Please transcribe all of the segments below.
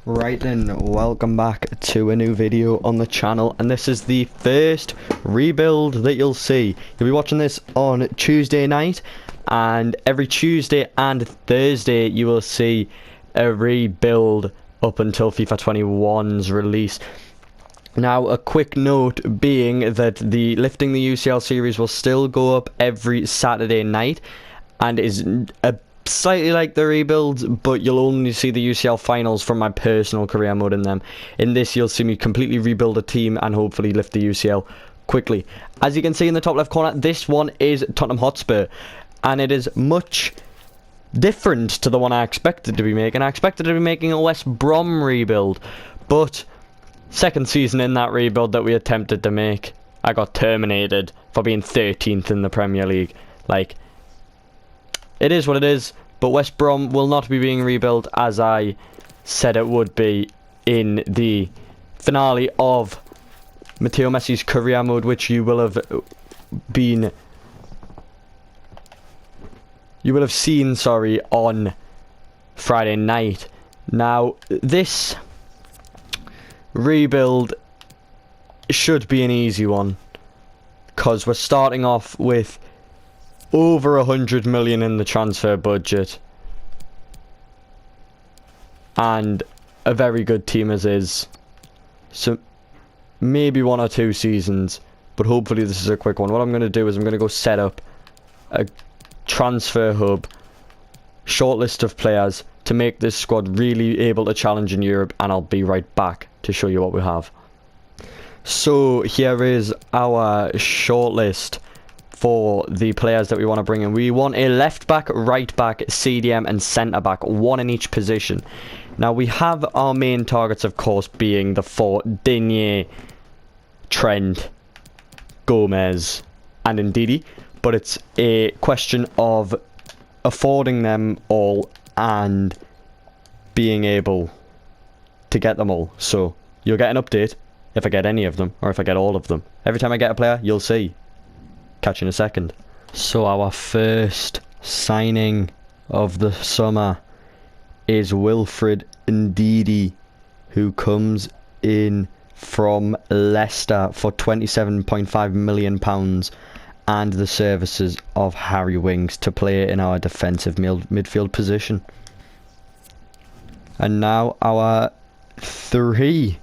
Right then, welcome back to a new video on the channel, and this is the first rebuild that you'll see. You'll be watching this on Tuesday night, and every Tuesday and Thursday you will see a rebuild up until FIFA 21's release. Now, a quick note being that the Lifting the UCL series will still go up every Saturday night, and is slightly like the rebuilds, but you'll only see the UCL finals from my personal career mode in them. In this, you'll see me completely rebuild a team and hopefully lift the UCL quickly. As you can see in the top left corner, this one is Tottenham Hotspur, and it is much different to the one I expected to be making. I expected to be making a West Brom rebuild, but second season in that rebuild that we attempted to make, I got terminated for being 13th in the Premier League. Like, it is what it is, but West Brom will not be being rebuilt as I said it would be in the finale of Matteo Messi's career mode, which you will have seen, sorry, on Friday night. Now, this rebuild should be an easy one, because we're starting off with over 100 million in the transfer budget and a very good team as is. So maybe 1 or 2 seasons, but hopefully this is a quick one. What I'm going to do is I'm going to go set up a transfer hub, short list of players to make this squad really able to challenge in Europe, and I'll be right back to show you what we have. So here is our short list for the players that we want to bring in. We want a left back, right back, CDM and centre back, one in each position. Now we have our main targets, of course, being the 4: Digne, Trent, Gomez and Ndidi, but it's a question of affording them all and being able to get them all. So you'll get an update if I get any of them, or if I get all of them. Every time I get a player, you'll see. Catch you in a second. So our first signing of the summer is Wilfred Ndidi, who comes in from Leicester for £27.5 million and the services of Harry Winks to play in our defensive midfield position. And now our 3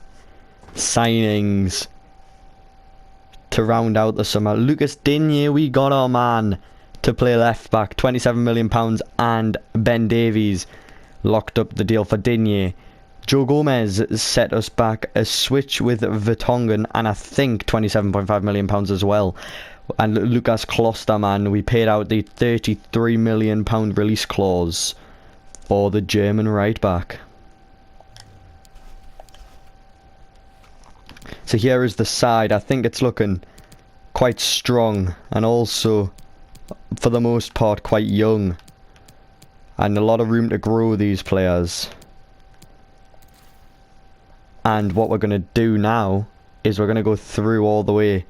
signings to round out the summer. Lucas Digne, we got our man to play left back, £27 million, and Ben Davies locked up the deal for Digne. Joe Gomez set us back a switch with Vertonghen, and I think £27.5 million as well. And Lucas Klosterman, we paid out the £33 million release clause for the German right back. So here is the side. I think it's looking quite strong, and also for the most part quite young, and a lot of room to grow these players. And what we're going to do now is we're going to go through all the way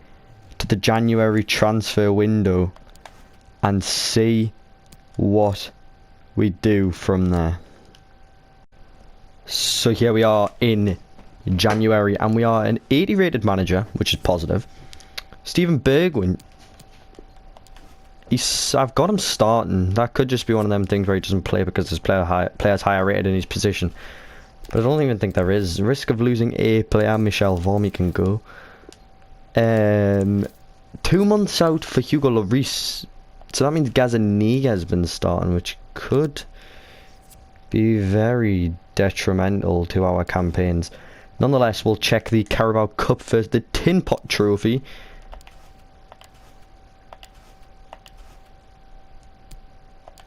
to the January transfer window and see what we do from there. So here we are in January, and we are an 80 rated manager, which is positive. Steven Bergwijn, I've got him starting. That could just be one of them things where he doesn't play because his player's higher rated in his position, but I don't even think there is risk of losing a player. Michel Vormi can go. 2 months out for Hugo Lloris, so that means Gazaniga has been starting, which could be very detrimental to our campaigns. Nonetheless, we'll check the Carabao Cup first. The Tin Pot Trophy.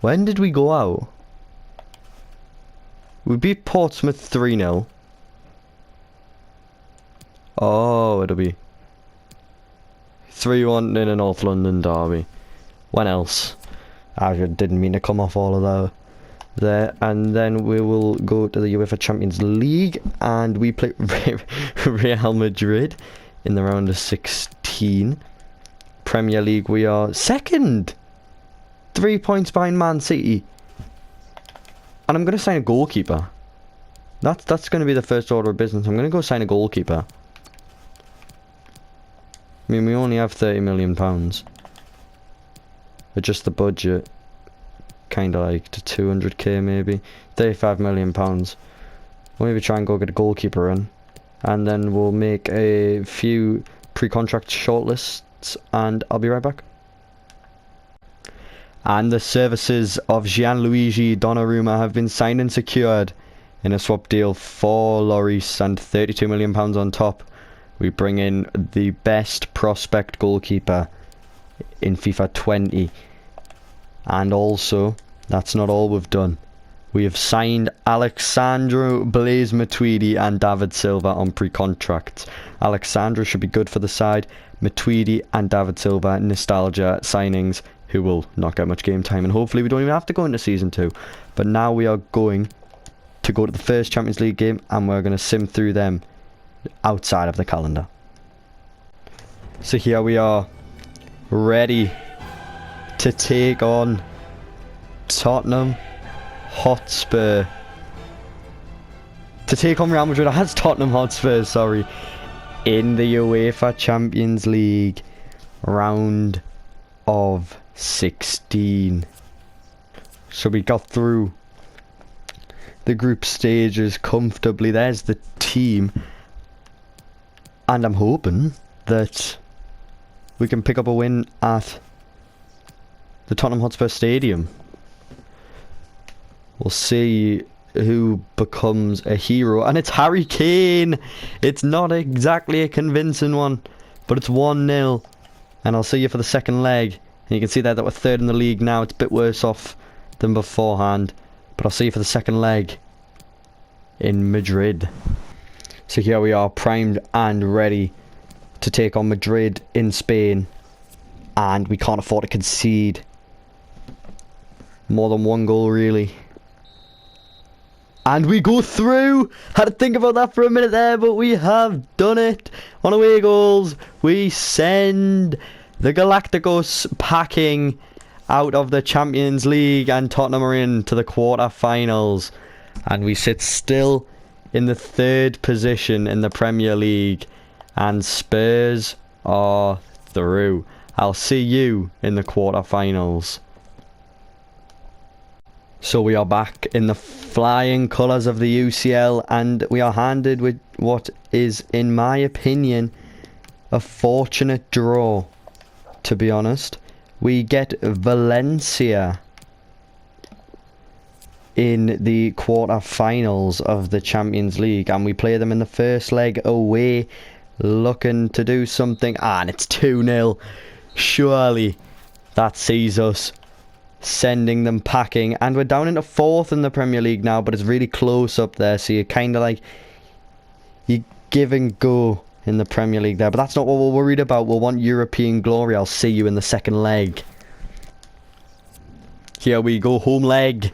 When did we go out? We beat Portsmouth 3-0. Oh, it'll be 3-1 in a North London derby. When else? I didn't mean to come off all of that there. And then we will go to the UEFA Champions League, and we play Real Madrid in the round of 16. Premier League, we are second, 3 points behind Man City, and I'm going to sign a goalkeeper. That's going to be the first order of business. I'm going to go sign a goalkeeper. I mean, we only have £30 million. Adjust the budget. Kind of like to 200k maybe. £35 million. We'll maybe try and go get a goalkeeper in. And then we'll make a few pre-contract shortlists. And I'll be right back. And the services of Gianluigi Donnarumma have been signed and secured in a swap deal for Lloris and £32 million on top. We bring in the best prospect goalkeeper in FIFA 20. And also, that's not all we've done. We have signed Alexandro Blaise Matuidi and David Silva on pre-contracts. Alexandro should be good for the side. Matuidi and David Silva, nostalgia signings who will not get much game time. And hopefully we don't even have to go into Season 2. But now we are going to go to the first Champions League game and we're going to sim through them outside of the calendar. So here we are, ready to take on Tottenham Hotspur. To take on Real Madrid as Tottenham Hotspur, sorry, in the UEFA Champions League round of 16. So we got through the group stages comfortably. There's the team. And I'm hoping that we can pick up a win at the Tottenham Hotspur Stadium. We'll see who becomes a hero. And it's Harry Kane. It's not exactly a convincing one, but it's 1-0. And I'll see you for the second leg. And you can see there that we're third in the league now. It's a bit worse off than beforehand. But I'll see you for the second leg in Madrid. So here we are, primed and ready to take on Madrid in Spain. And we can't afford to concede more than one goal, really. And we go through! Had to think about that for a minute there, but we have done it. On away goals, we send the Galacticos packing out of the Champions League, and Tottenham are in to the quarter-finals. And we sit still in the third position in the Premier League, and Spurs are through. I'll see you in the quarter-finals. So we are back in the flying colours of the UCL, and we are handed with what is, in my opinion, a fortunate draw, to be honest. We get Valencia in the quarter-finals of the Champions League, and we play them in the first leg away, looking to do something. And it's 2-0. Surely that sees us sending them packing, and we're down into fourth in the Premier League now, but it's really close up there, so you're kind of like, you give and go in the Premier League there, but that's not what we're worried about. We'll want European glory. I'll see you in the second leg. Here we go, home leg.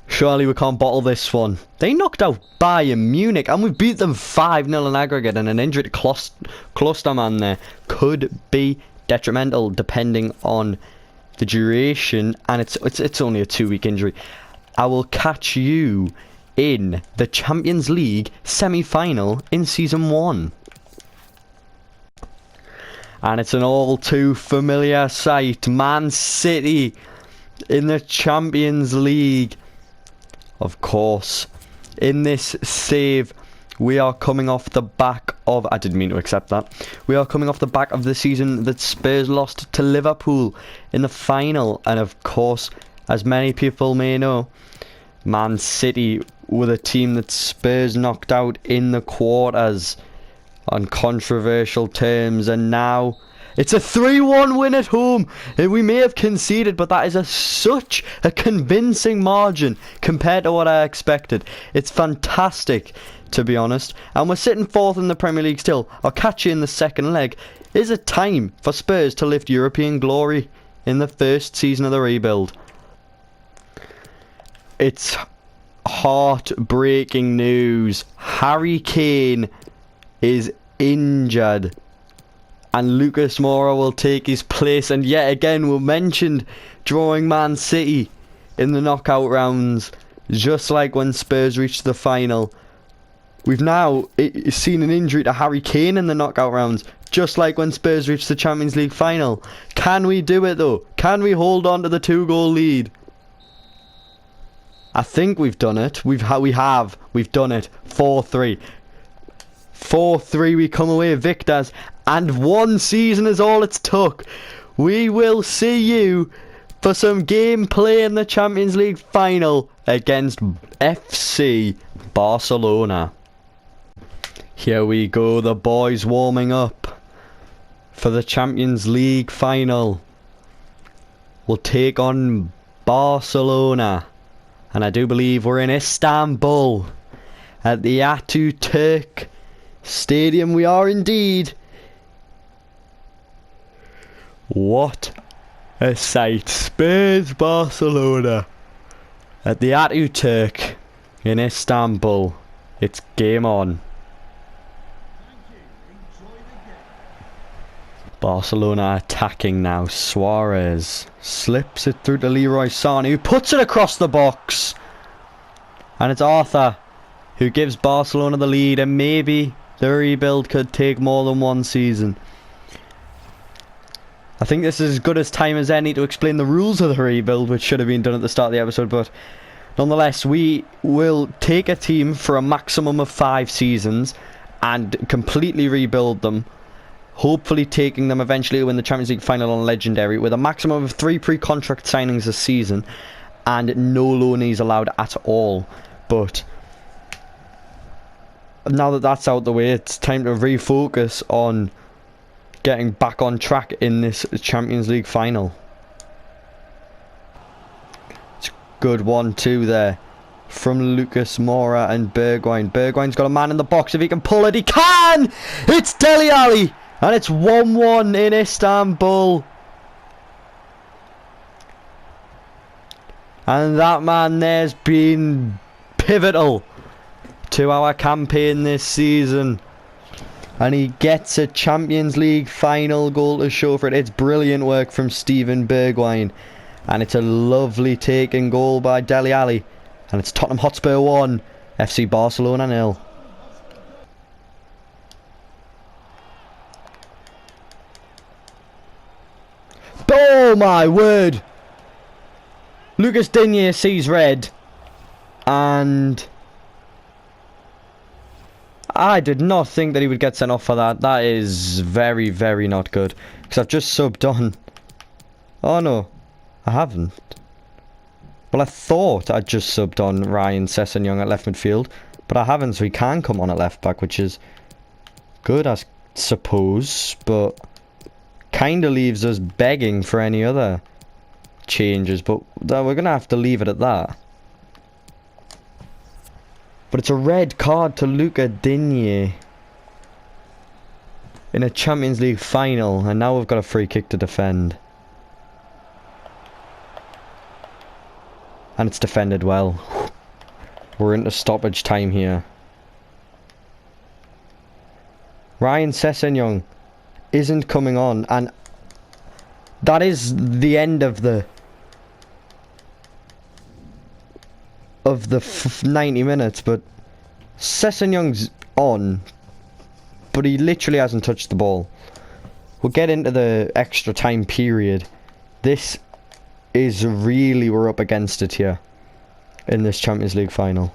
Surely we can't bottle this one. They knocked out Bayern Munich, and we beat them 5-0 in aggregate, and an injured Klosterman there could be detrimental depending on the duration, and it's only a 2-week injury. I will catch you in the Champions League semi-final in Season 1. And it's an all too familiar sight. Man City in the Champions League. Of course, in this save, we are coming off the back of... I didn't mean to accept that. We are coming off the back of the season that Spurs lost to Liverpool in the final. And of course, as many people may know, Man City were the team that Spurs knocked out in the quarters on controversial terms. And now it's a 3-1 win at home. We may have conceded, but that is such a convincing margin compared to what I expected. It's fantastic, to be honest. And we're sitting fourth in the Premier League still. I'll catch you in the second leg. Is it time for Spurs to lift European glory in the first season of the rebuild? It's heartbreaking news. Harry Kane is injured, and Lucas Moura will take his place. And yet again, we mentioned drawing Man City in the knockout rounds. just like when Spurs reached the final. We've now seen an injury to Harry Kane in the knockout rounds, just like when Spurs reached the Champions League final. Can we do it though? Can we hold on to the 2-goal lead? I think we've done it. We've done it. 4-3. 4-3, we come away victors, and 1 season is all it's took. We will see you for some gameplay in the Champions League final against FC Barcelona. Here we go, the boys warming up for the Champions League final. We'll take on Barcelona, and I do believe we're in Istanbul at the Atatürk Stadium. We are indeed. What a sight. Spurs Barcelona at the Atatürk in Istanbul. It's game on. Barcelona attacking now. Suarez slips it through to Leroy Sané, who puts it across the box. And it's Arthur who gives Barcelona the lead, and maybe the rebuild could take more than 1 season. I think this is as good as time as any to explain the rules of the rebuild, which should have been done at the start of the episode, but nonetheless, we will take a team for a maximum of 5 seasons and completely rebuild them, hopefully taking them eventually to win the Champions League final on Legendary, with a maximum of 3 pre-contract signings a season and no loanees allowed at all. But now that that's out the way, it's time to refocus on getting back on track in this Champions League final. It's a good 1-2 there from Lucas Moura and Bergwijn. Bergwijn's got a man in the box. If he can pull it, he can! It's Dele Alli! And it's 1-1 in Istanbul. And that man there's been pivotal to our campaign this season. And he gets a Champions League final goal to show for it. It's brilliant work from Steven Bergwijn. And it's a lovely taken goal by Dele Alli. And it's Tottenham Hotspur 1, FC Barcelona 0. Oh my word! Lucas Digne sees red. And I did not think that he would get sent off for that. That is very, very not good. Because I've just subbed on. Oh no, I haven't. Well, I thought I'd just subbed on Ryan Sessegnon at left midfield, but I haven't, so he can come on at left back, which is good, I suppose, but kind of leaves us begging for any other changes, but we're going to have to leave it at that. But it's a red card to Lucas Digne in a Champions League final, and now we've got a free kick to defend. And it's defended well. We're into stoppage time here. Ryan Sessegnon isn't coming on, and that is the end of the 90 minutes, but Sessegnon's on, but he literally hasn't touched the ball. We'll get into the extra time period. This is really, we're up against it here in this Champions League final.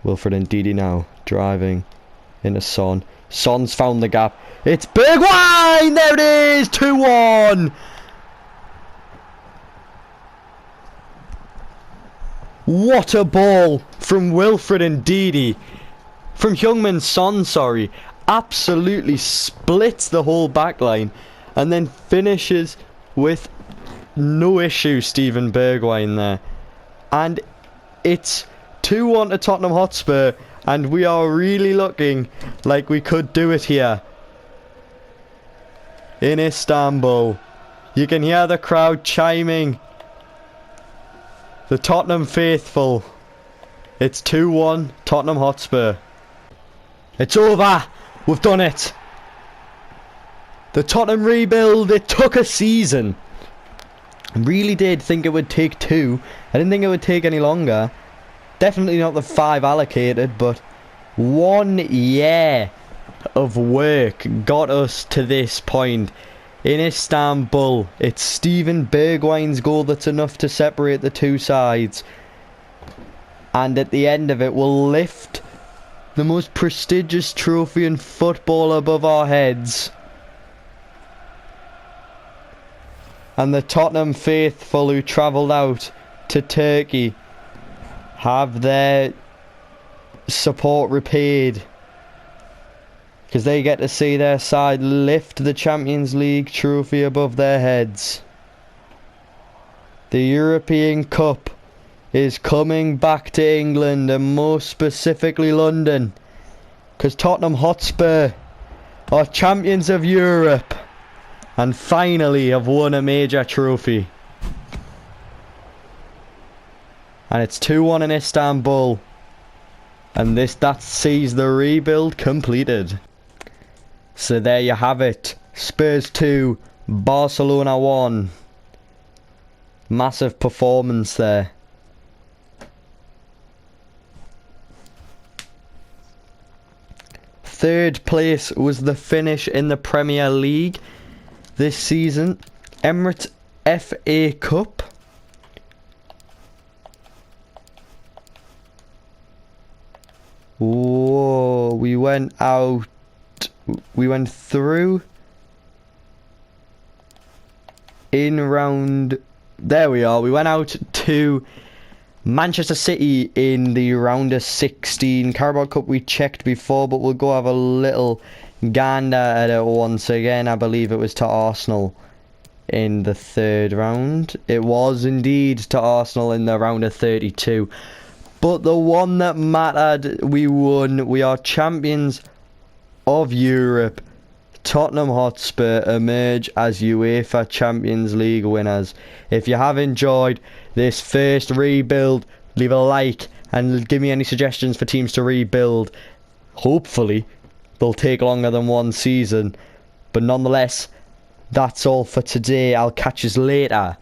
Wilfred Ndidi now driving into Son. Son's found the gap. It's Bergwijn! There it is! 2-1! What a ball from Wilfred Ndidi. From Heung-min Son, sorry. Absolutely splits the whole back line and then finishes with no issue Steven Bergwijn there. And it's 2-1 to Tottenham Hotspur, and we are really looking like we could do it here in Istanbul. You can hear the crowd chiming. The Tottenham faithful. It's 2-1 Tottenham Hotspur. It's over. We've done it. The Tottenham rebuild, it took a season. Really did think it would take 2. I didn't think it would take any longer. Definitely not the 5 allocated, but 1 year of work got us to this point. In Istanbul, it's Steven Bergwijn's goal that's enough to separate the two sides. And at the end of it, we'll lift the most prestigious trophy in football above our heads. And the Tottenham faithful who travelled out to Turkey have their support repaid, because they get to see their side lift the Champions League trophy above their heads. The European Cup is coming back to England, and more specifically London, because Tottenham Hotspur are champions of Europe and finally have won a major trophy. And it's 2-1 in Istanbul, and that sees the rebuild completed. So there you have it. Spurs 2, Barcelona 1. Massive performance there. Third place was the finish in the Premier League this season. Emirates FA Cup. Whoa, we went through in round, there we are, we went out to Manchester City in the round of 16. Carabao Cup we checked before, but we'll go have a little gander at it once again. I believe it was to Arsenal in the 3rd round. It was indeed to Arsenal in the round of 32. But the one that mattered, we won. We are champions of Europe. Tottenham Hotspur emerge as UEFA Champions League winners. If you have enjoyed this first rebuild, leave a like and give me any suggestions for teams to rebuild. Hopefully they'll take longer than 1 season, but nonetheless, that's all for today. I'll catch you later.